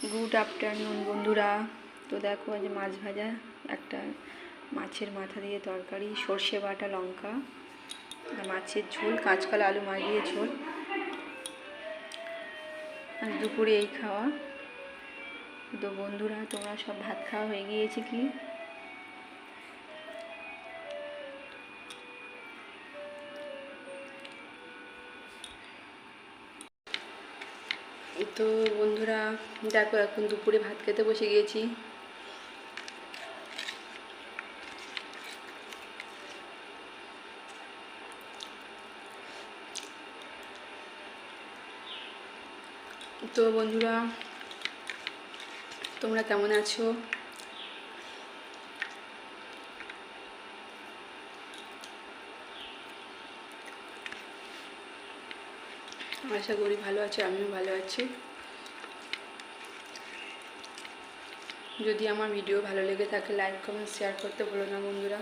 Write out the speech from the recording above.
Good afternoon বন্ধুরা। তো দেখো আজ মাছ ভাজা, একটা মাছের মাথা দিয়ে তরকারি, সর্ষে বাটা, লঙ্কা, মাছের ঝোল, কাঁচকলা আলু মাছ দিয়ে ঝোল। আজ দুপুরে এই খাওয়া। তো বন্ধুরা, তোমরা সব ভাত খাওয়া হয়ে গিয়েছে কি? তো বন্ধুরা দেখো, এখন দুপুরে ভাত খেতে বসে গিয়েছি। তো বন্ধুরা, তোমরা কেমন আছো? আশা করি ভালো আছো, আমিও ভালো আছি। যদি আমার ভিডিও ভালো লেগে থাকে লাইক কমেন্ট শেয়ার করতে ভুলো না বন্ধুরা।